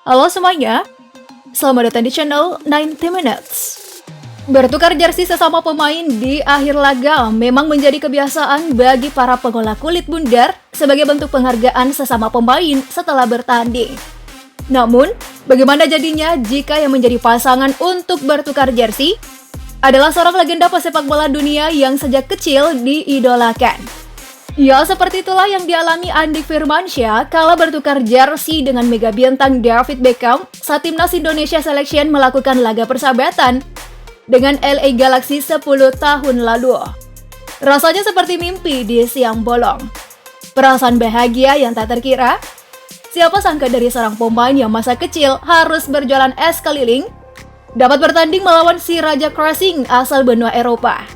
Halo semuanya, selamat datang di channel 90 Minutes. Bertukar jersey sesama pemain di akhir laga memang menjadi kebiasaan bagi para pengolah kulit bundar sebagai bentuk penghargaan sesama pemain setelah bertanding. Namun, bagaimana jadinya jika yang menjadi pasangan untuk bertukar jersey adalah seorang legenda pesepak bola dunia yang sejak kecil diidolakan? Ya, seperti itulah yang dialami Andik Firmansyah kala bertukar jersey dengan mega bintang David Beckham saat timnas Indonesia Selection melakukan laga persahabatan dengan LA Galaxy 10 tahun lalu. Rasanya seperti mimpi di siang bolong. Perasaan bahagia yang tak terkira. Siapa sangka dari seorang pemain yang masa kecil harus berjalan es keliling dapat bertanding melawan si Raja Crossing asal benua Eropa.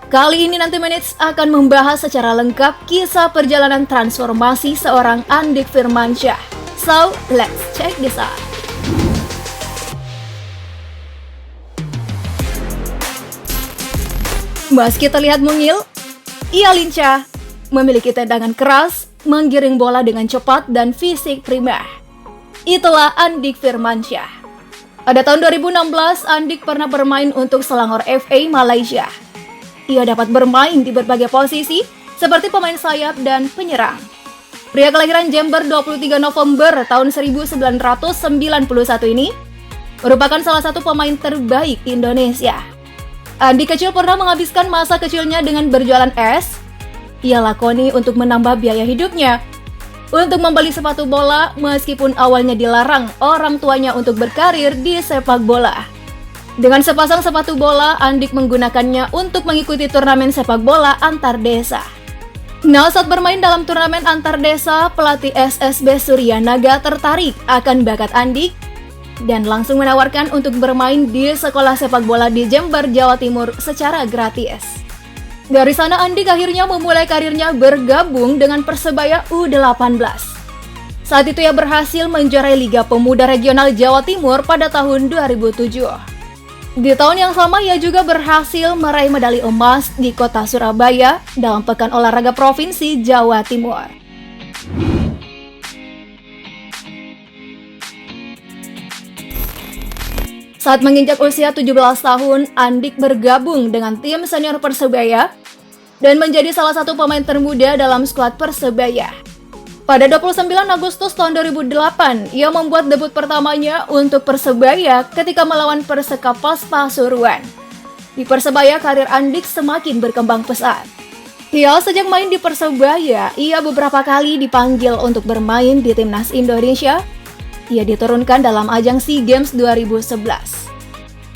Kali ini 90 Minutes akan membahas secara lengkap kisah perjalanan transformasi seorang Andik Firmansyah. So, let's check this out. Meski terlihat mungil, ia lincah, memiliki tendangan keras, menggiring bola dengan cepat dan fisik prima. Itulah Andik Firmansyah. Pada tahun 2016, Andik pernah bermain untuk Selangor FA Malaysia. Ia dapat bermain di berbagai posisi seperti pemain sayap dan penyerang. Pria kelahiran Jember 23 November tahun 1991 ini merupakan salah satu pemain terbaik Indonesia. Andik kecil pernah menghabiskan masa kecilnya dengan berjualan es. Ia lakoni untuk menambah biaya hidupnya, untuk membeli sepatu bola meskipun awalnya dilarang orang tuanya untuk berkarir di sepak bola. Dengan sepasang sepatu bola, Andik menggunakannya untuk mengikuti turnamen sepak bola antar desa. Nah, saat bermain dalam turnamen antar desa, pelatih SSB Suryanaga tertarik akan bakat Andik dan langsung menawarkan untuk bermain di sekolah sepak bola di Jember, Jawa Timur secara gratis. Dari sana, Andik akhirnya memulai karirnya bergabung dengan Persebaya U18. Saat itu ia berhasil menjuarai Liga Pemuda Regional Jawa Timur pada tahun 2007. Di tahun yang sama, ia juga berhasil meraih medali emas di kota Surabaya dalam Pekan Olahraga Provinsi Jawa Timur. Saat menginjak usia 17 tahun, Andik bergabung dengan tim senior Persebaya dan menjadi salah satu pemain termuda dalam skuad Persebaya. Pada 29 Agustus tahun 2008, ia membuat debut pertamanya untuk Persebaya ketika melawan Persekapa Pasuruan. Di Persebaya, karir Andik semakin berkembang pesat. Ya, sejak main di Persebaya, ia beberapa kali dipanggil untuk bermain di Timnas Indonesia. Ia diturunkan dalam ajang SEA Games 2011.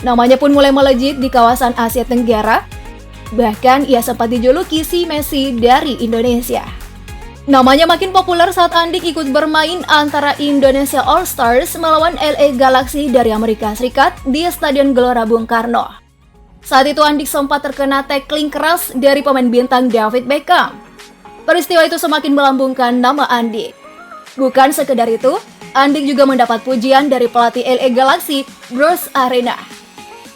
Namanya pun mulai melejit di kawasan Asia Tenggara. Bahkan ia sempat dijuluki si Messi dari Indonesia. Namanya makin populer saat Andik ikut bermain antara Indonesia All Stars melawan LA Galaxy dari Amerika Serikat di Stadion Gelora Bung Karno. Saat itu Andik sempat terkena tackling keras dari pemain bintang David Beckham. Peristiwa itu semakin melambungkan nama Andik. Bukan sekedar itu, Andik juga mendapat pujian dari pelatih LA Galaxy, Bruce Arena.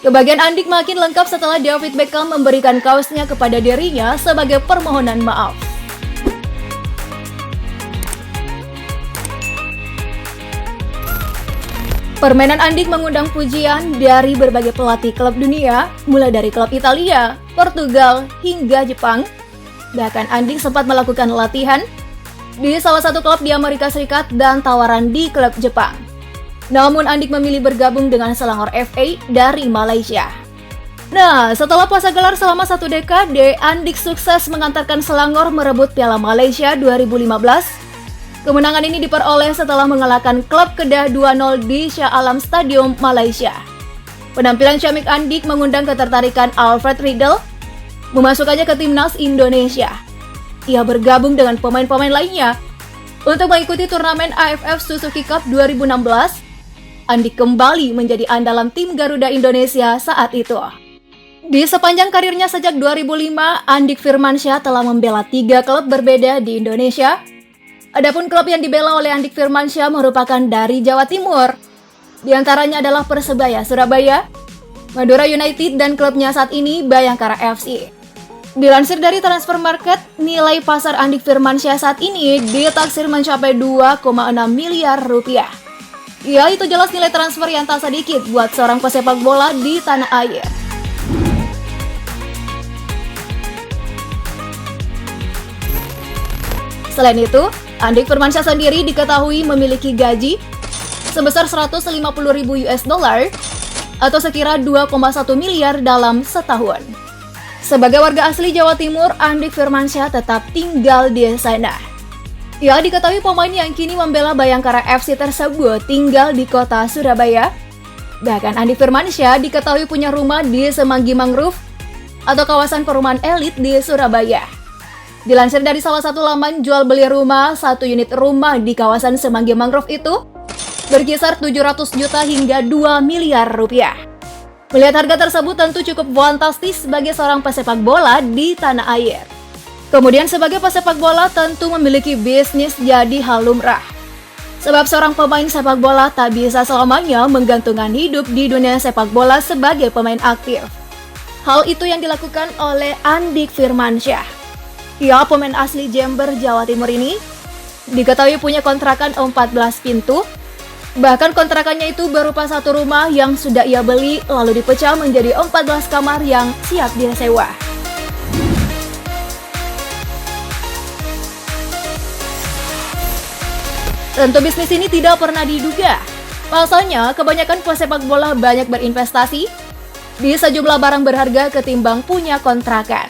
Kebahagiaan Andik makin lengkap setelah David Beckham memberikan kaosnya kepada dirinya sebagai permohonan maaf. Permainan Andik mengundang pujian dari berbagai pelatih klub dunia, mulai dari klub Italia, Portugal, hingga Jepang. Bahkan Andik sempat melakukan latihan di salah satu klub di Amerika Serikat dan tawaran di klub Jepang. Namun Andik memilih bergabung dengan Selangor FA dari Malaysia. Nah, setelah puasa gelar selama 1 dekade, Andik sukses mengantarkan Selangor merebut Piala Malaysia 2015. Kemenangan ini diperoleh setelah mengalahkan klub Kedah 2-0 di Shah Alam Stadium, Malaysia. Penampilan ciamik Andik mengundang ketertarikan Alfred Riedel, memasukkannya ke timnas Indonesia. Ia bergabung dengan pemain-pemain lainnya untuk mengikuti turnamen AFF Suzuki Cup 2016. Andik kembali menjadi andalan tim Garuda Indonesia saat itu. Di sepanjang karirnya sejak 2005, Andik Firmansyah telah membela 3 klub berbeda di Indonesia. Adapun klub yang dibela oleh Andik Firmansyah merupakan dari Jawa Timur. Di antaranya adalah Persebaya Surabaya, Madura United, dan klubnya saat ini Bayangkara FC. Dilansir dari Transfer Market, nilai pasar Andik Firmansyah saat ini ditaksir mencapai 2,6 miliar rupiah. Ya, itu jelas nilai transfer yang tak sedikit buat seorang pesepak bola di tanah air. Selain itu, Andik Firmansyah sendiri diketahui memiliki gaji sebesar 150.000 US dollar atau sekira 2,1 miliar dalam setahun. Sebagai warga asli Jawa Timur, Andik Firmansyah tetap tinggal di sana. Ya, diketahui pemain yang kini membela Bayangkara FC tersebut tinggal di kota Surabaya. Bahkan Andik Firmansyah diketahui punya rumah di Semanggi Mangrove atau kawasan perumahan elit di Surabaya. Dilansir dari salah satu laman jual beli rumah, satu unit rumah di kawasan Semanggi Mangrove itu berkisar 700 juta hingga 2 miliar rupiah. Melihat harga tersebut tentu cukup fantastis sebagai seorang pesepak bola di tanah air. Kemudian sebagai pesepak bola tentu memiliki bisnis jadi hal lumrah. Sebab seorang pemain sepak bola tak bisa selamanya menggantungkan hidup di dunia sepak bola sebagai pemain aktif. Hal itu yang dilakukan oleh Andik Firmansyah. Ya, pemain asli Jember, Jawa Timur ini diketahui punya kontrakan 14 pintu. Bahkan kontrakannya itu berupa satu rumah yang sudah ia beli lalu dipecah menjadi 14 kamar yang siap disewa. Tentu bisnis ini tidak pernah diduga. Pasalnya, kebanyakan pesepak bola banyak berinvestasi di sejumlah barang berharga ketimbang punya kontrakan.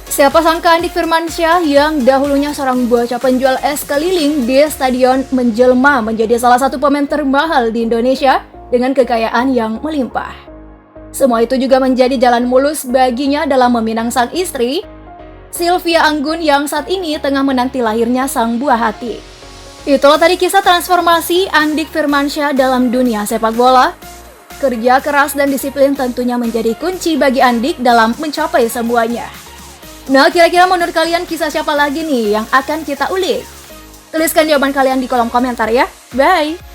Siapa sangka Andik Firmansyah yang dahulunya seorang bocah penjual es keliling di stadion menjelma menjadi salah satu pemain termahal di Indonesia dengan kekayaan yang melimpah. Semua itu juga menjadi jalan mulus baginya dalam meminang sang istri, Sylvia Anggun, yang saat ini tengah menanti lahirnya sang buah hati. Itulah tadi kisah transformasi Andik Firmansyah dalam dunia sepak bola. Kerja keras dan disiplin tentunya menjadi kunci bagi Andik dalam mencapai semuanya. Nah, kira-kira menurut kalian kisah siapa lagi nih yang akan kita ulik? Tuliskan jawaban kalian di kolom komentar ya. Bye!